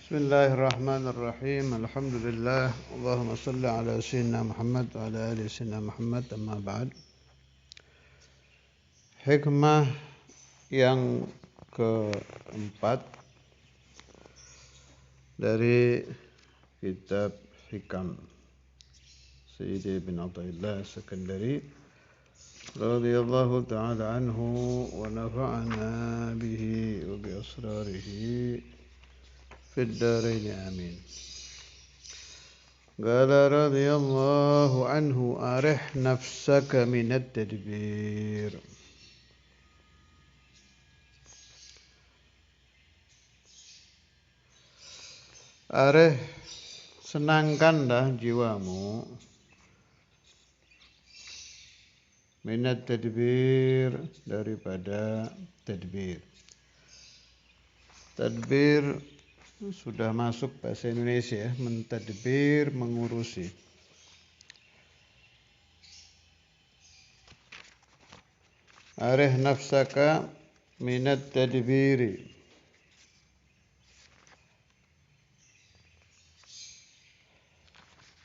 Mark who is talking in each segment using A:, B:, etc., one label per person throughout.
A: Bismillahirrahmanirrahim. Alhamdulillah. Allahumma salli ala sayyidina Muhammad wa ala ali sayyidina Muhammad. Amma ba'd. Hikmah yang keempat dari kitab Hikam Sayyidi bin Athaillah As-Sakandari radhiyallahu ta'ala anhu wa nafa'ana bihi wa bi asrarihi في الدارين آمين. قال رضي الله عنه أرح نفسك من التدبير. Areh, senangkanlah jiwamu minat tadbir, daripada tadbir. Tadbir sudah masuk bahasa Indonesia, mentadbir, mengurusi. Arih nafsaka minat tadbiri.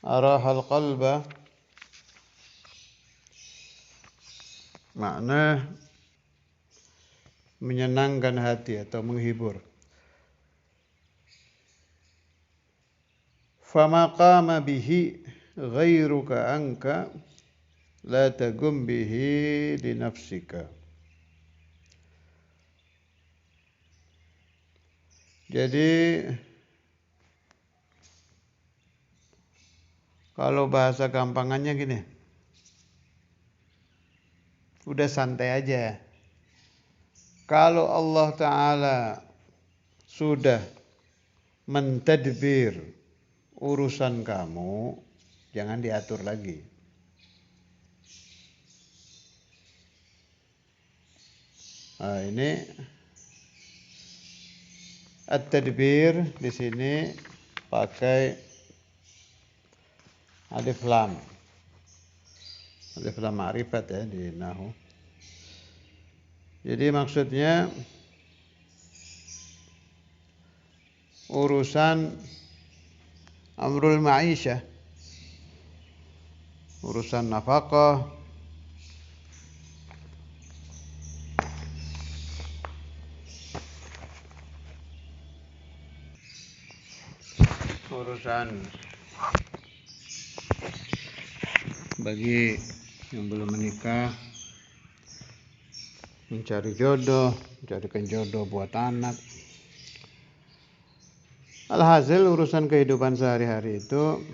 A: Arahal qalba, makna menyenangkan hati atau menghibur. Fama qama bihi ghairuka anka la tagum bihi li nafsika. Jadi kalau bahasa gampangannya gini, udah santai aja. Kalau Allah Ta'ala sudah mentadbir urusan kamu, jangan diatur lagi. Nah, ini at-tadbir di sini pakai alif lam. Alif lam ma'rifat ya di nahwu. Jadi maksudnya urusan amrul ma'isyah, urusan nafkah, urusan bagi yang belum menikah, mencari jodoh, mencarikan jodoh buat anak. Alhasil urusan kehidupan sehari-hari itu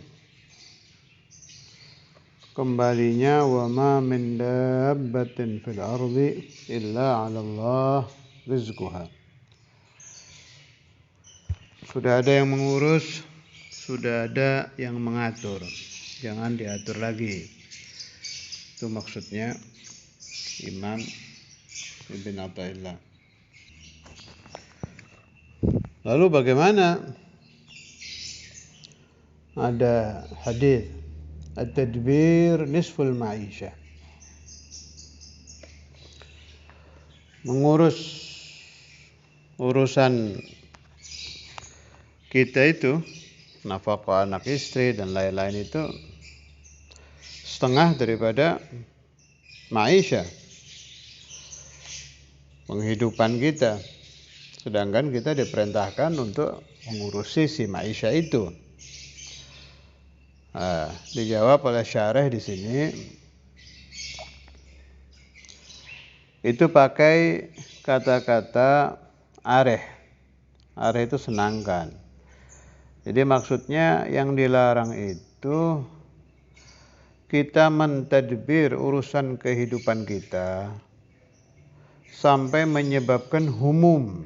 A: kembalinya wa ma min dabbatin fil ardi illa 'ala Allah rizquha. Sudah ada yang mengurus, sudah ada yang mengatur. Jangan diatur lagi. Itu maksudnya Imam Ibn Athaillah. Lalu bagaimana? Ada hadis at-tadbir nisful ma'isyah. Mengurus urusan kita itu, nafkah anak istri dan lain-lain itu setengah daripada ma'isyah, penghidupan kita. Sedangkan kita diperintahkan untuk mengurusi si ma'isyah itu. Nah, dijawab oleh syarih di sini. Itu pakai kata-kata areh. Areh itu senangkan. Jadi maksudnya yang dilarang itu kita mentadbir urusan kehidupan kita sampai menyebabkan humum.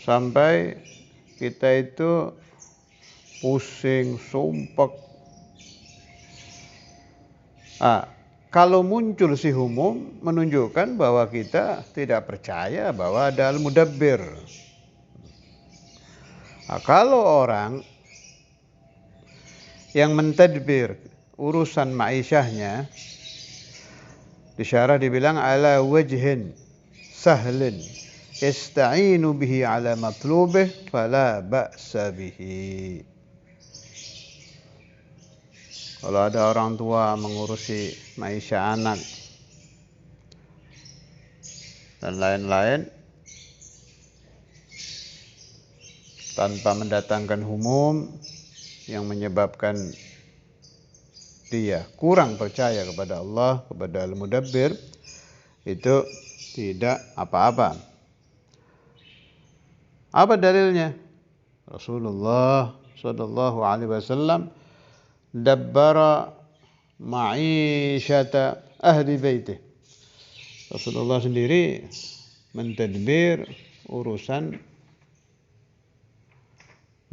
A: Sampai kita itu pusing, sumpek. Kalau muncul si humum menunjukkan bahwa kita tidak percaya bahwa ada al-mudabbir. Kalau orang yang mentadbir urusan ma'isyahnya, di syarah dibilang ala wajhin sahlin, yasta'inu bihi ala matlubih fala ba'sa bihi. Kalau ada orang tua mengurusi maisha anak dan lain-lain tanpa mendatangkan humum yang menyebabkan dia kurang percaya kepada Allah, kepada Al-Mudabbir, itu tidak apa-apa. Apa dalilnya? Rasulullah sallallahu alaihi wasallam dabbara ma'isyata ahli baitih. Rasulullah sendiri mentadbir urusan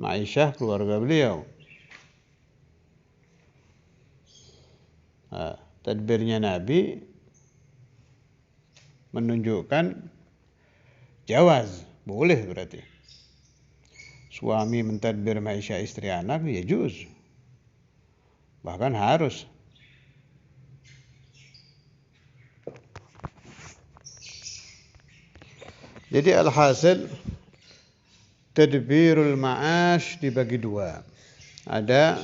A: ma'isyah keluarga beliau. Nah, tadbirnya Nabi menunjukkan jawaz, boleh berarti. Suami mentadbir ma'isyah istri anak, ya juz. Bahkan harus. Jadi alhasil tadbirul ma'ash dibagi dua. Ada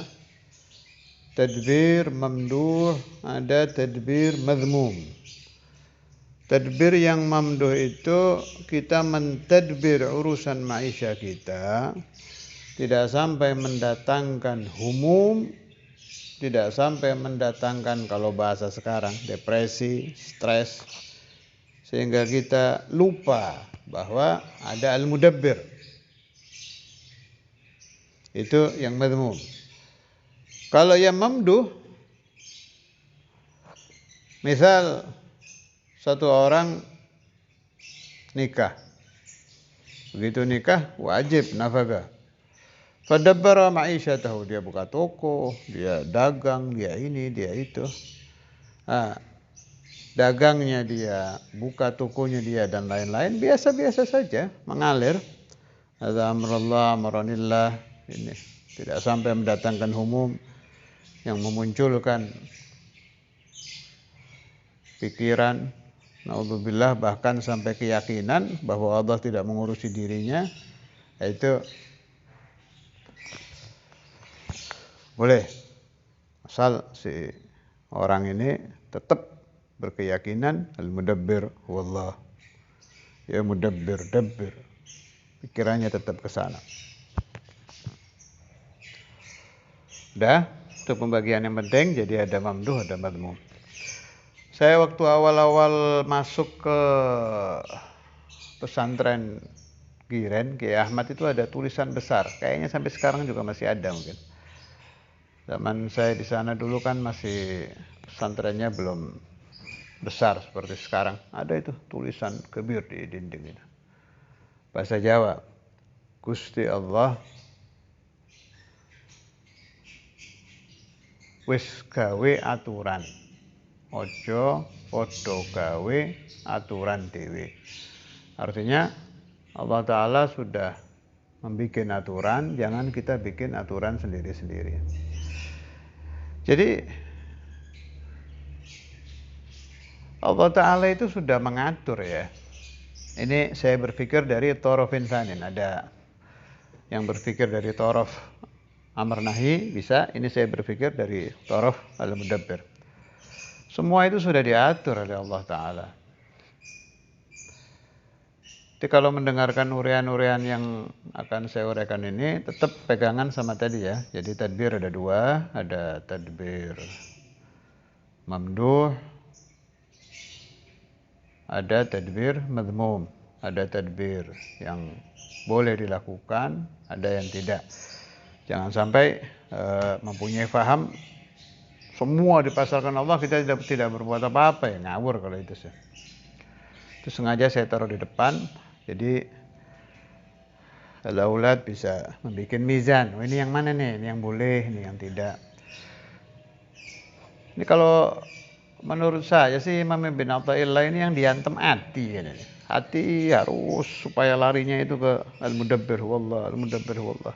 A: tadbir mamduh, ada tadbir madhmum. Tadbir yang mamduh itu kita mentadbir urusan maisha kita, tidak sampai mendatangkan humum, tidak sampai mendatangkan, kalau bahasa sekarang, depresi, stres, sehingga kita lupa bahwa ada al-mudabbir. Itu yang madhmum. Kalau yang mamduh, misal satu orang nikah. Begitu nikah, wajib nafkah. Fadabbara ma'isyatahu, dia buka toko, dia dagang, dia ini, dia itu. Nah, dagangnya dia, buka tokonya dia, dan lain-lain biasa-biasa saja, mengalir. Hadza amrullah, amranillah, ini tidak sampai mendatangkan humum yang memunculkan pikiran, naudzubillah, bahkan sampai keyakinan bahwa Allah tidak mengurusi dirinya. Itu boleh, asal si orang ini tetap berkeyakinan al-mudabbir wallah, ya mudabbir dabbir, pikirannya tetap ke sana. Dah, itu pembagian yang penting. Jadi ada mamduh, ada madhmum. Saya waktu awal-awal masuk ke pesantren Giren, Kiai Ahmad, itu ada tulisan besar. Kayaknya sampai sekarang juga masih ada mungkin. Zaman saya di sana dulu kan masih pesantrennya belum besar seperti sekarang. Ada itu tulisan kebir di dinding itu. Bahasa Jawa. Gusti Allah wis gawe aturan. Ojo podo gawe aturan dewe. Artinya Allah Ta'ala sudah membuat aturan, jangan kita bikin aturan sendiri-sendiri. Jadi Allah Ta'ala itu sudah mengatur ya. Ini saya berpikir dari Thorof Insanin. Ada yang berpikir dari Thorof Amr Nahi, bisa. Ini saya berpikir dari Thorof Al-Mudabbir. Semua itu sudah diatur oleh Allah Ta'ala. Jadi kalau mendengarkan urian-urian yang akan saya uraikan ini, tetap pegangan sama tadi ya. Jadi tadbir ada dua, ada tadbir mamduh, ada tadbir madhmum, ada tadbir yang boleh dilakukan, ada yang tidak. Jangan sampai mempunyai faham semua dipasarkan Allah, kita tidak berbuat apa-apa, ya ngawur kalau itu sih. Itu sengaja saya taruh di depan, jadi al-aulad bisa membuat mizan. Oh, ini yang mana nih? Ini yang boleh, ini yang tidak. Ini kalau menurut saya sih Imam Ibn Athaillah ini yang diantem hati. Hati harus supaya larinya itu ke al-mudabbir wallah, al-mudabbir wallah.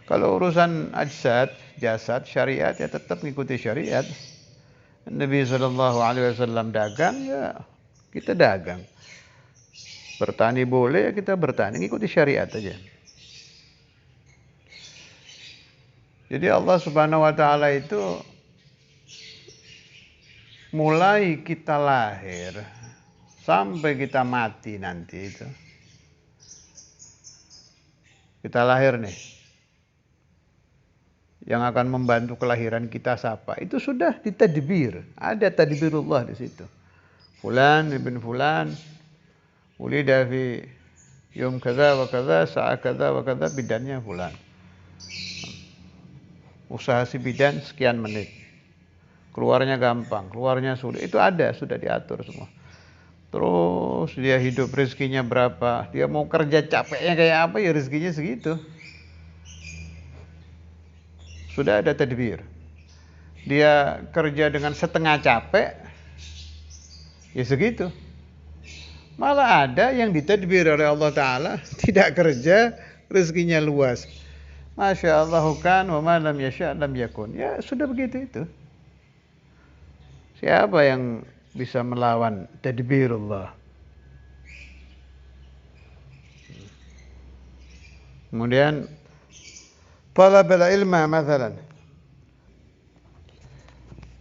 A: Kalau urusan ajsad, jasad, syariat, ya tetap mengikuti syariat. Nabi SAW dagang, ya kita dagang. Bertani boleh, ya kita bertani, ikuti syariat aja. Jadi Allah Subhanahu wa taala itu mulai kita lahir sampai kita mati nanti itu. Kita lahir nih. Yang akan membantu kelahiran kita siapa? Itu sudah ditadbir. Ada tadbirullah di situ. Fulan ibn fulan ulida fi yom kadza wa kadza sa'a kadza wa kadza, bidannya fulan. Usaha si bidan sekian menit. Keluarnya gampang, keluarnya sulit. Itu ada, sudah diatur semua. Terus dia hidup rezekinya berapa? Dia mau kerja capeknya kayak apa ya rezekinya segitu. Sudah ada tadbir. Dia kerja dengan setengah capek, ya segitu. Malah ada yang ditadbir oleh Allah Ta'ala, tidak kerja, rezekinya luas. Masya Allah kan, wa ma lam yasha' lam yakun. Ya sudah begitu itu. Siapa yang bisa melawan tadbirullah? Kemudian talabul ilma mathalan.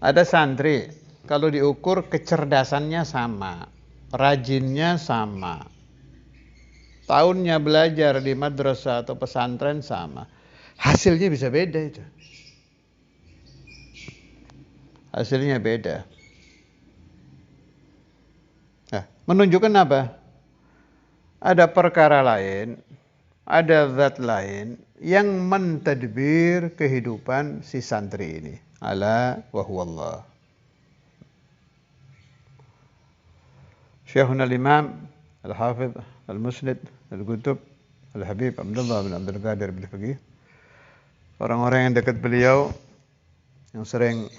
A: Ada santri, kalau diukur kecerdasannya sama, rajinnya sama, tahunnya belajar di madrasah atau pesantren sama, hasilnya bisa beda itu. Hasilnya beda. Nah, menunjukkan apa? Ada perkara lain, ada zat lain yang mentadbir kehidupan si santri ini. Ala wa huwallah. Syekhuna al-Imam Al-Hafidh Al-Musnid Al-Qutub Al-Habib Abdullah bin Abdul Qadir bin Faqih. Orang-orang yang dekat beliau, yang sering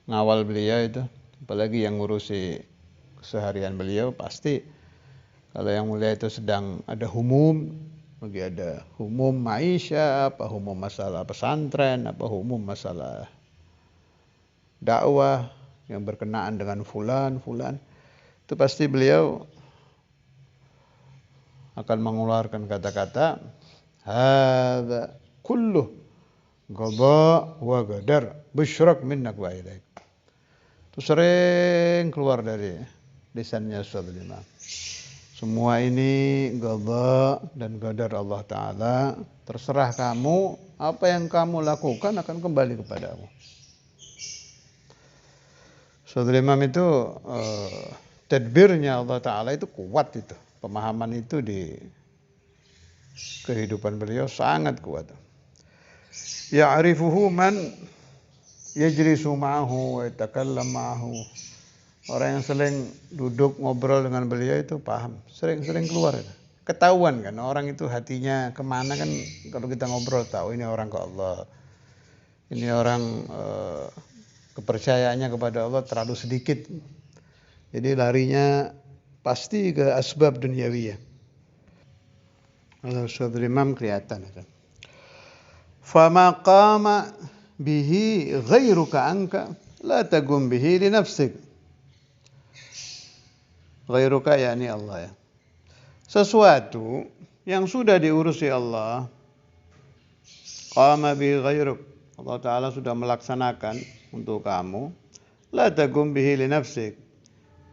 A: ngawal beliau itu, apalagi yang ngurusi keseharian beliau, pasti kalau yang mulia itu sedang ada humum, lagi ada humum maisha, apa humum masalah pesantren, apa humum masalah dakwah yang berkenaan dengan fulan, itu pasti beliau akan mengeluarkan kata-kata hadza kulluh qada wa qadar busyrak minnak wa ilaik. Itu sering keluar dari lisannya Ustaz Imam. Semua ini qada dan qadar Allah Ta'ala. Terserah kamu, apa yang kamu lakukan akan kembali kepadamu. Saudara Imam itu tadbirnya Allah Ta'ala itu kuat itu. Pemahaman itu di kehidupan beliau sangat kuat. Ya'rifuhu man yajlisu ma'ahu wa yatakallam ma'ahu. Orang yang sering duduk ngobrol dengan beliau itu paham. Sering keluar. Ketahuan kan orang itu hatinya kemana kan. Kalau kita ngobrol tahu ini orang ke Allah. Ini orang kepercayaannya kepada Allah terlalu sedikit. Jadi larinya pasti ke asbab duniawiyah. Kalau Saudara Imam kelihatan itu. Fama qama bihi ghairuka anka la tagum bihi li nafsik. Ghairuka yakni Allah ya. Sesuatu yang sudah diurusi Allah, qama bi ghairuk. Allah Ta'ala sudah melaksanakan untuk kamu. La tagum bihi li nafsik.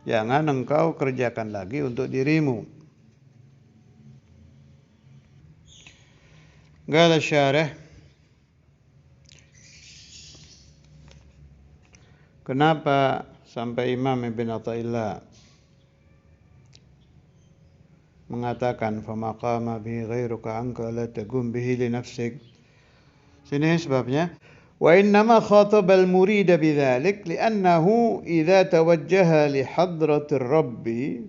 A: Jangan engkau kerjakan lagi untuk dirimu. Qala syarih. Kenapa sampai Imam Ibn Athaillah mengatakan famaqama bihi ghairuka anka la tagum bihi li nafsik. Sini sebabnya wa innama khataba al-murid bidzalik li'annahu idza tawajjaha li hadratir rabbi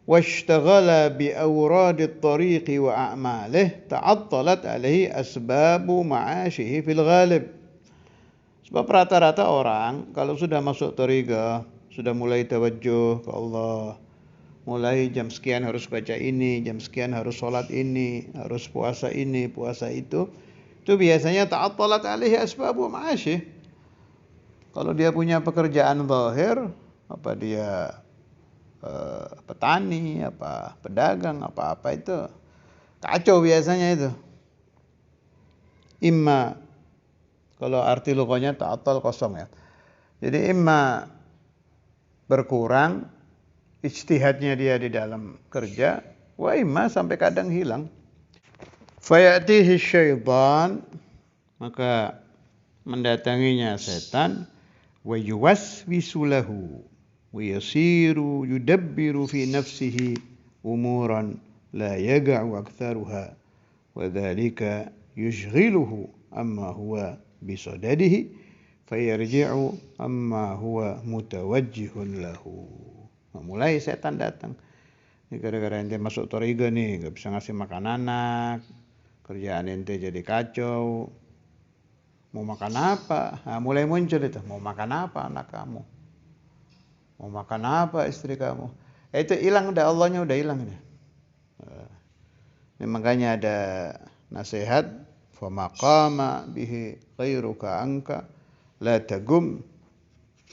A: washtaghala bi awrad at-tariq wa a'malih ta'attalat alaihi asbabu ma'ashihi fil ghalib. Sebab rata-rata orang kalau sudah masuk thariqah, sudah mulai tawajjuh ke Allah, mulai jam sekian harus baca ini, jam sekian harus sholat ini, harus puasa ini, puasa itu biasanya ta'attalat alaihi asbabu ma'asyih. Kalau dia punya pekerjaan zahir, apa dia petani, apa pedagang, apa-apa itu kacau biasanya itu. Imma, kalau arti lugahnya ta'attal kosong ya. Jadi imma berkurang ijtihadnya dia di dalam kerja, wa imma sampai kadang hilang. Fayatihi syaitan, maka mendatanginya setan, wa yuwaswisu lahu wa yasiru yudabbiru fi nafsihi umuran la yaga'u aktharuha wa dhalika yushghiluhu amma huwa bisadadihi fayarji'u amma huwa mutawajjihun lahu. Mulai setan datang. Ini gara-gara ente masuk toriga nih, gak bisa ngasih makan anak, kerjaan ente jadi kacau. Mau makan apa? Nah, mulai muncul itu. Mau makan apa anak kamu? Mau makan apa istri kamu? Itu hilang udah, Allahnya udah hilang ini. Ini makanya ada nasihat, fa maqama bihi ghairuka anka la tagum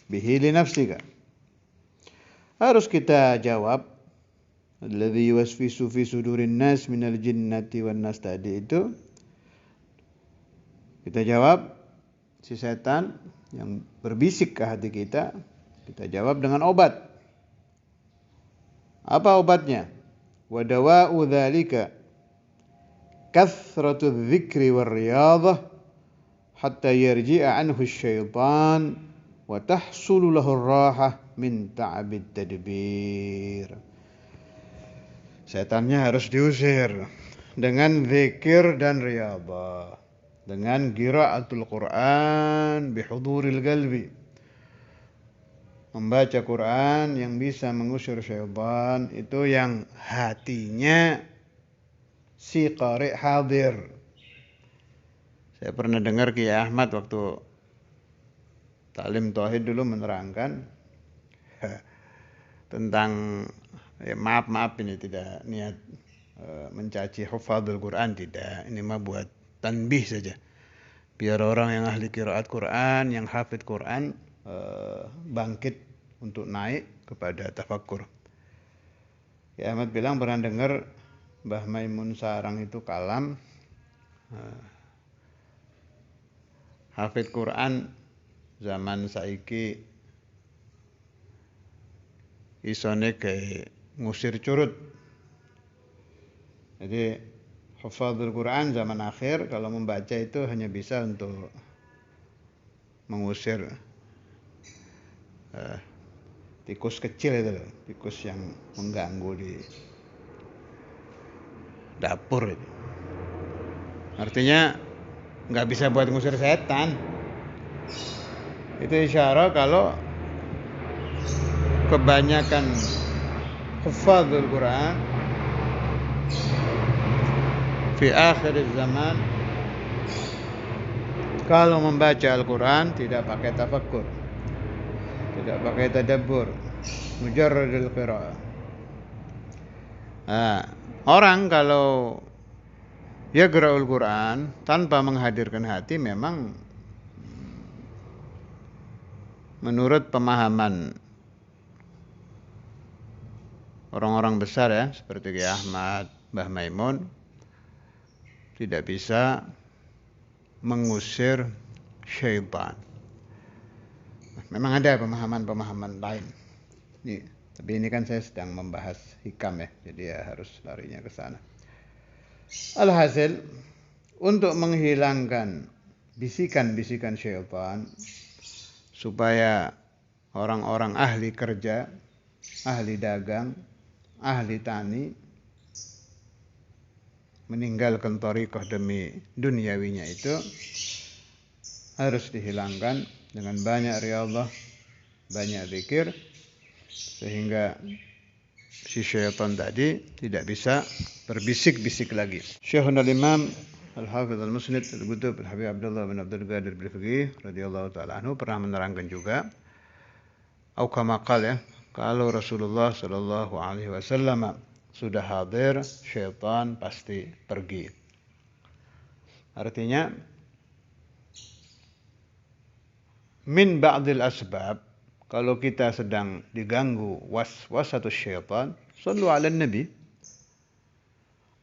A: bihi li nafsika. Harus kita jawab, alladzi yuwaswisu fi sudurin nas minal jinnati wan nas tadi itu. Kita jawab, si setan yang berbisik ke hati kita, kita jawab dengan obat. Apa obatnya? Wa dawa'u dzalika kathratu dzikri war riyadhah hatta yarji'a anhu syaitan wa tahsulu lahu ar-rahah min ta'abid tadbir. Setannya harus diusir dengan zikir dan riyadhah, dengan qiraatul Quran bihuduril qalbi, membaca Quran yang bisa mengusir syaitan, itu yang hatinya si qari hadir. Saya pernah dengar Kiai Ahmad waktu taklim tauhid dulu menerangkan tentang, maaf ini tidak niat mencaci hufadzul Quran, tidak. Ini mah buat tanbih saja. Biar orang yang ahli qiraat Quran, yang hafid Quran bangkit untuk naik kepada tafakkur. Ya, Ahmad bilang pernah dengar Mbah Maimun Sarang itu kalam, hafid Quran zaman saiki isone kayak ngusir curut. Jadi hafadzul Quran zaman akhir kalau membaca itu hanya bisa untuk mengusir tikus kecil itu, tikus yang mengganggu di dapur itu. Artinya nggak bisa buat ngusir setan. Itu isyarat kalau kebanyakan hafadzul Quran fi akhir zaman kalau membaca Al-Quran tidak pakai tafakkur, tidak pakai tadabbur, mujarradul qiraah. Orang kalau yaqra'ul Quran tanpa menghadirkan hati, memang menurut pemahaman orang-orang besar ya, seperti Kiai Ahmad, Mbah Maimun, tidak bisa mengusir syaitan. Memang ada pemahaman-pemahaman lain. Tapi ini kan saya sedang membahas hikam ya, jadi ya harus larinya ke sana. Alhasil, untuk menghilangkan bisikan-bisikan syaitan, supaya orang-orang ahli kerja, ahli dagang, ahli tani meninggalkan thariqah demi duniawinya, itu harus dihilangkan dengan banyak riyadhah, banyak zikir, sehingga si syaitan tadi tidak bisa berbisik-bisik lagi. Syekhul Imam Al-Hafidh Al-Musnid Al-Qutb Al-Habib Abdullah bin Abdul Qadir Al-Fiqih radhiyallahu ta'ala anhu pernah menerangkan juga, au kama qala ya, kalau Rasulullah sallallahu alaihi wasallam sudah hadir, syaitan pasti pergi. Artinya min ba'dil asbab, kalau kita sedang diganggu waswasatus syaitan, sallu ala nabi.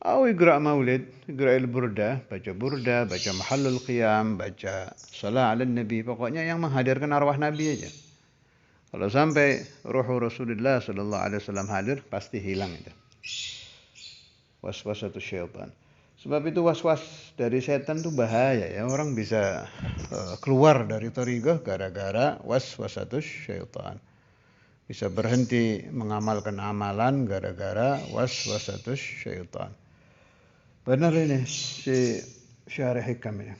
A: Au iqra' maulid, iqra'il burda, baca mahallul qiyam, baca salat ala nabi. Pokoknya yang menghadirkan arwah nabi aja. Kalau sampai ruh Rasulullah sallallahu alaihi wasallam hadir, pasti hilang itu. Waswasatus syaitan. Sebab itu was-was dari setan itu bahaya ya. Orang bisa keluar dari thariqah gara-gara waswasatus syaitan. Bisa berhenti mengamalkan amalan gara-gara waswasatus syaitan. Benar ini si Syarih Hikam ini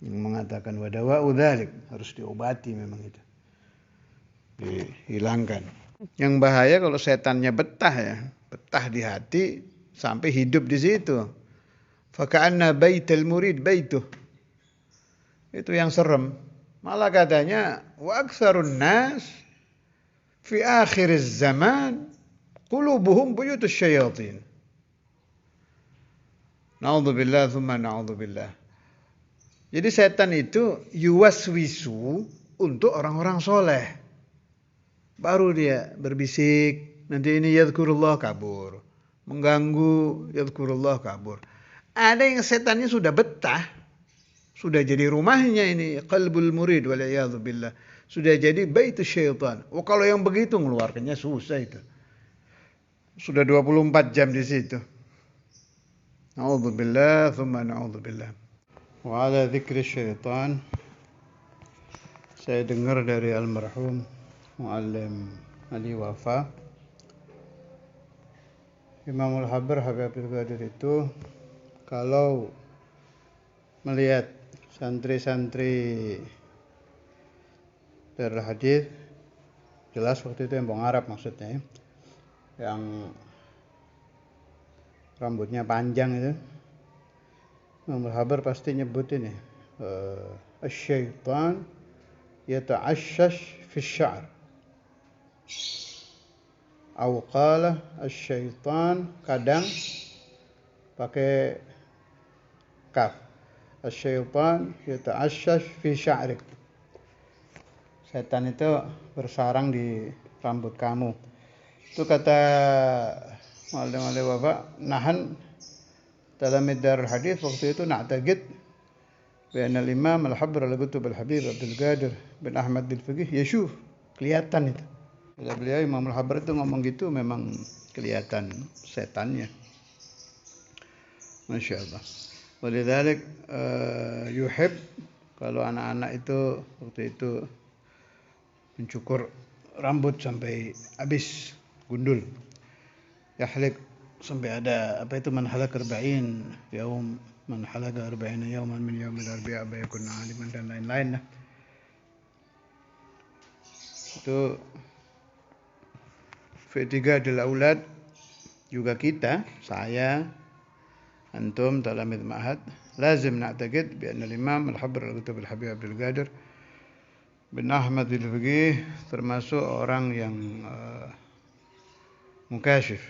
A: yang mengatakan wadawa'u dzalik, harus diobati memang itu. Dihilangkan. Yang bahaya kalau setannya betah ya, betah di hati sampai hidup di situ. Faka'anna baitul murid baituh. Itu yang serem. Malah katanya wa aktsarun nas fi akhiriz zaman qulubuhum buyutus syayatin. Na'udzubillah tsumma na'udzubillah. Jadi setan itu yuwaswisu untuk orang-orang soleh. Baru dia berbisik, nanti ini yadhkurullah kabur. Mengganggu, yadhkurullah kabur. Ada yang setannya sudah betah, sudah jadi rumahnya ini, qalbul murid wal'iyadzubillah. Sudah jadi baitus syaitan. Oh, kalau yang begitu ngeluarkannya susah itu. Sudah 24 jam di situ. Na'udzubillah, thumma na'udzubillah. Wa ala dzikri syaitan, saya dengar dari almarhum Muallim Ali Wafa, Imamul Habr Habib Abdul Qadir itu kalau melihat santri-santri Darul Hadis, jelas waktu itu yang Bang Arab maksudnya, yang rambutnya panjang itu, Imam Al-Habar pasti nyebut ini asy-syaitan yata'ashshash fi sya'r, atau qala asy-syaitan, kadang pakai kaf, asy-syaitan yata'ashshash fi sya'rik. Setan itu bersarang di rambut kamu. Itu kata Muallim Ali Wafa, nahan dalam Darul Hadis waktu itu na'taqid bahwa Imam Al-Habr al-Qutb al-Habib Abdul Qadir bin Ahmad al-Faqih yashuf, kelihatan itu. Bila beliau Imam Al-Habr itu ngomong gitu memang kelihatan setannya. Masya Allah. Walidzalik yuhib, kalau anak-anak itu waktu itu mencukur rambut sampai habis gundul. Yahlik sampai ada apa itu man halak 40 yaum, man halak 40 yauman min yaumil arbi'a bayakun aliman dan lain-lain. Itu F3 adalah aulad juga kita, saya, antum, talamid ma'had, lazim na'taqid bi anna al-imam al-Habr al-Qutb al-Habib Abdul Qadir bin Ahmad al-Faqih termasuk orang yang mukashif.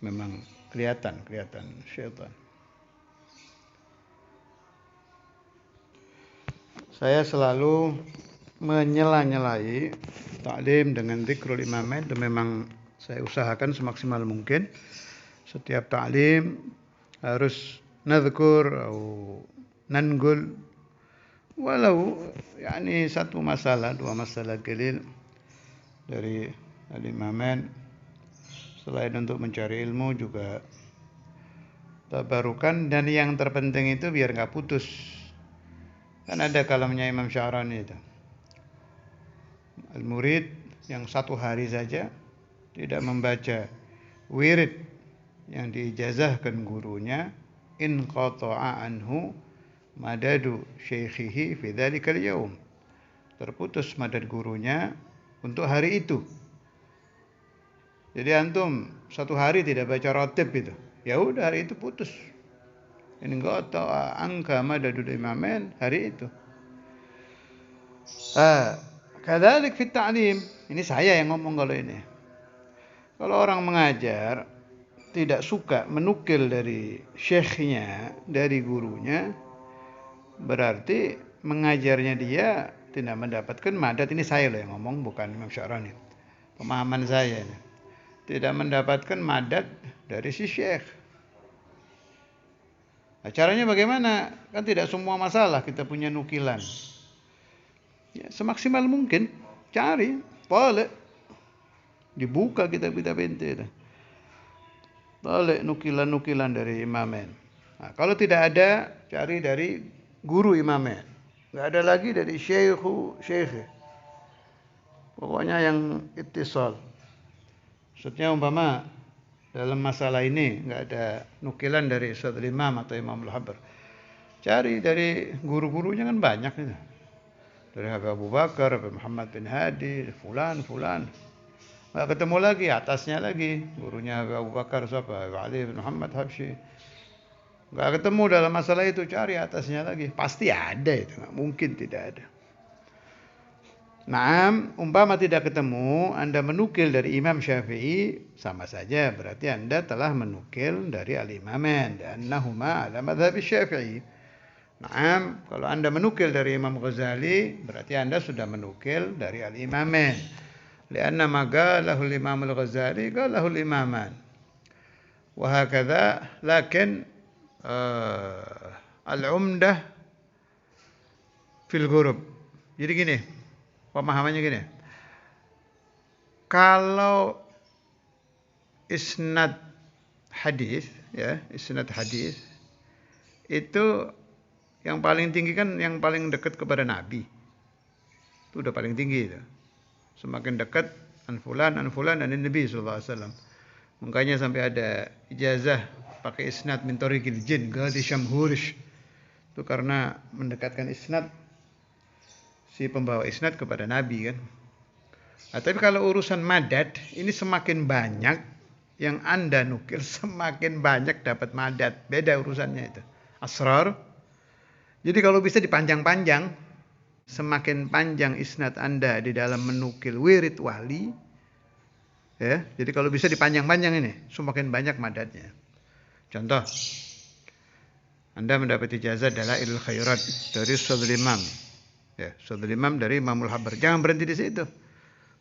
A: Memang kelihatan syaitan. Saya selalu menyela-nyelai taklim dengan dzikrul imamain, dan memang saya usahakan semaksimal mungkin setiap taklim harus nadzkur atau nangul walau yani satu masalah, dua masalah qalil dari al-imamain. Selain untuk mencari ilmu juga tabarukan, dan yang terpenting itu biar nggak putus. Kan ada kalamnya Imam Sya'rani itu, al-murid yang satu hari saja tidak membaca wirid yang diijazahkan gurunya, in qata'a anhu madadu syaikhihi fi dzalikal yaum, terputus madad gurunya untuk hari itu. Jadi antum satu hari tidak baca rotib itu, ya udah hari itu putus. Ini enggak tahu angka madadul imamain hari itu. Kadzalik fit ta'lim. Ini saya yang ngomong kalau ini. Kalau orang mengajar tidak suka menukil dari syekhnya, dari gurunya, berarti mengajarnya dia tidak mendapatkan madad, ini saya loh yang ngomong, bukan Imam Sya'rani. Pemahaman saya ini. Tidak mendapatkan madad dari si syekh. Nah, caranya bagaimana? Kan tidak semua masalah kita punya nukilan. Ya, semaksimal mungkin cari, boleh. Dibuka kitab-kitab ente. Boleh nukilan-nukilan dari imamen. Nah, kalau tidak ada, cari dari guru imamen. Nggak ada lagi dari syekh. Pokoknya yang ittisal. Maksudnya umpama dalam masalah ini nggak ada nukilan dari Ustadz Imam atau Imam Al-Habr. Cari dari guru-gurunya kan banyak itu. Dari Habib Abu Bakar, Habib Muhammad bin Hadi, fulan. Nggak ketemu lagi, atasnya lagi. Gurunya Habib Abu Bakar siapa? Habib Ali bin Muhammad Habsyi. Nggak ketemu dalam masalah itu, cari atasnya lagi. Pasti ada itu, nggak mungkin tidak ada. Naam, umpama tidak ketemu, Anda menukil dari Imam Syafi'i, sama saja berarti Anda telah menukil dari al-imaman, annahuma ala madhhab Syafi'i. Naam, kalau Anda menukil dari Imam Ghazali, berarti Anda sudah menukil dari al-imaman. Lianna ma qalahu al-Imam al-Ghazali qalahu al-imaman. Wa hakadha, lakin al-umdah fil ghurub. Jadi gini, pemahamannya gini. Kalau isnad hadis, ya, isnad hadis itu yang paling tinggi kan yang paling dekat kepada Nabi. Itu udah paling tinggi itu. Semakin dekat an fulan dan Nabi sallallahu alaihi wasallam. Makanya sampai ada ijazah pakai isnad min tariqil jin gadi syamhurish. Itu karena mendekatkan isnad si pembawa isnad kepada Nabi kan. Nah, tapi kalau urusan madad, ini semakin banyak yang Anda nukil, semakin banyak dapat madad. Beda urusannya itu. Asrar. Jadi kalau bisa dipanjang-panjang, semakin panjang isnad Anda di dalam menukil wirid wali, ya. Jadi kalau bisa dipanjang-panjang ini, semakin banyak madadnya. Contoh, Anda mendapat ijazah Dalailul Khairat dari Ustadz Imam. Ya, Ustadz Imam dari Imamul Habr. Jangan berhenti di situ.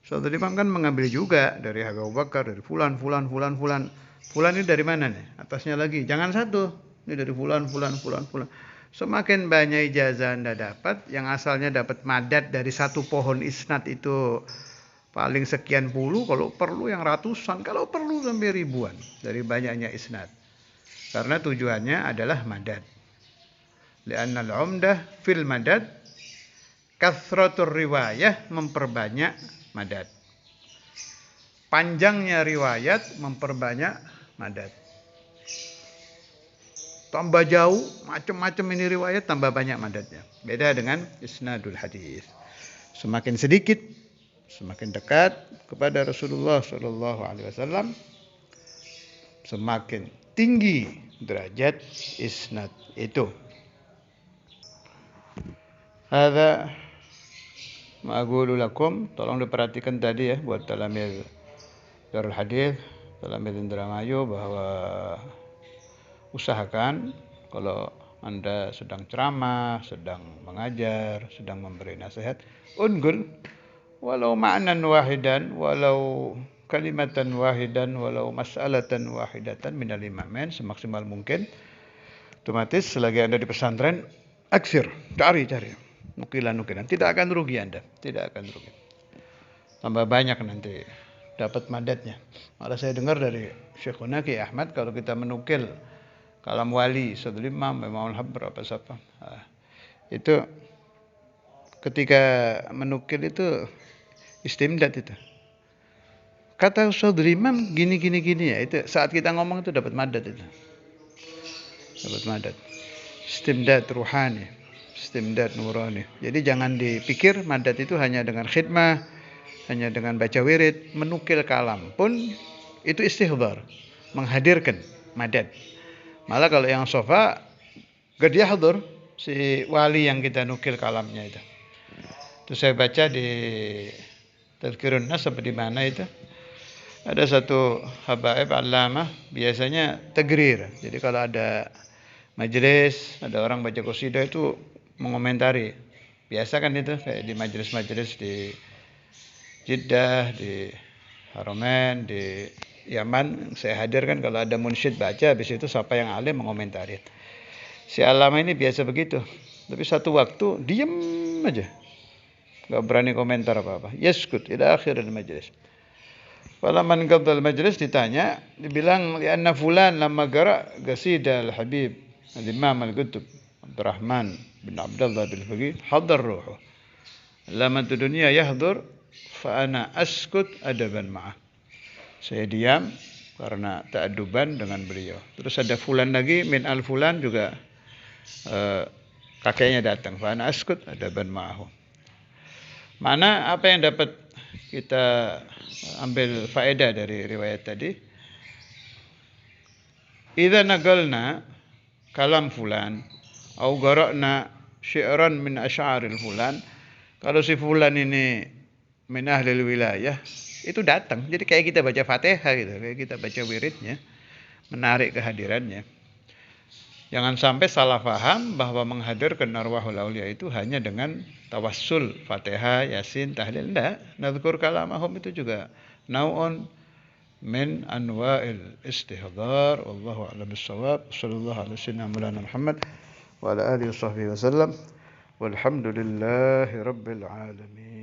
A: Ustadz Imam kan mengambil juga dari Habib Abu Bakar, dari fulan. Fulan ini dari mana nih? Atasnya lagi. Jangan satu. Ini dari fulan. Semakin banyak ijazah Anda dapat, yang asalnya dapat madad dari satu pohon isnad itu paling sekian puluh, kalau perlu yang ratusan, kalau perlu sampai ribuan dari banyaknya isnad. Karena tujuannya adalah madad. Li'anna al-umdah fil madad kathratur riwayah, memperbanyak madad. Panjangnya riwayat memperbanyak madad. Tambah jauh, macam-macam ini riwayat, tambah banyak madadnya. Beda dengan isnadul hadis. Semakin sedikit, semakin dekat kepada Rasulullah sallallahu alaihi wasallam, semakin tinggi derajat isnad itu. Hadza ma aqulu lakum, tolong diperhatikan tadi ya buat talamil Darul Hadis, talamil Indramayu, bahwa usahakan kalau Anda sedang ceramah, sedang mengajar, sedang memberi nasihat, unggul walau ma'nan wahidan, walau kalimatan wahidan, walau mas'alatan wahidatan minal imamen, semaksimal mungkin. Otomatis selagi Anda di pesantren, aksir, cari nukilan, tidak akan rugi Anda, tidak akan rugi. Tambah banyak nanti dapat madadnya. Malah saya dengar dari Syekhuna Ki Ahmad, kalau kita menukil kalam wali, Ustadz Imam, Imam Al-Habr, apa siapa, itu ketika menukil itu istimdad itu. Kata Ustadz Imam gini ya, itu saat kita ngomong itu dapat madad itu. Dapat madad. Istimdad ruhani, istimdad nurani. Jadi jangan dipikir madad itu hanya dengan khidmah, hanya dengan baca wirid, menukil kalam pun itu istihdhar, menghadirkan madad. Malah kalau yang sofa gak dihadir si wali yang kita nukil kalamnya itu. Itu saya baca di Tadhkirun Nas sampai di mana itu. Ada satu habaib allamah biasanya tagrir. Jadi kalau ada majelis, ada orang baca qasidah itu mengomentari Biasa kan itu kayak di majelis-majelis di Jeddah, di Haramain, di Yaman, saya hadir kan kalau ada munsyid baca, habis itu siapa yang alim mengomentari. Si Alama ini biasa begitu. Tapi satu waktu diem aja. Gak berani komentar apa-apa. Yaskut ila akhir al-majlis. Falaman qabdal majlis ditanya, dibilang lianna fulan lamma qara qasida al-Habib al-Imam al-Qutb Abdurrahman bin Abdullah bin Faqih hadar ruhu. Lama dunia yahdur fa ana askut adaban ma'ah. Saya diam karena ta'aduban dengan beliau. Terus ada fulan lagi min al-fulan juga kakeknya datang. Fa ana askut adaban ma'ahu. Mana apa yang dapat kita ambil faedah dari riwayat tadi? Idza nagalna kalam fulan au qara'na syi'ran min asy'aril fulan, kalau si fulan ini min ahlil wilayah, itu datang. Jadi kayak kita baca Fatihah gitu, kayak kita baca wiridnya, menarik kehadirannya. Jangan sampai salah paham bahwa menghadirkan arwahul aulia itu hanya dengan tawassul, Fatihah, Yasin, tahlil. Enggak, nadzkur kalamahum itu juga nau'un min anwa'il istihdar. Wallahu a'lam bissawab. Sallallahu alaihi wasallam Muhammad wa ala alihi washabbihi wasallam. Walhamdulillahi rabbil alamin.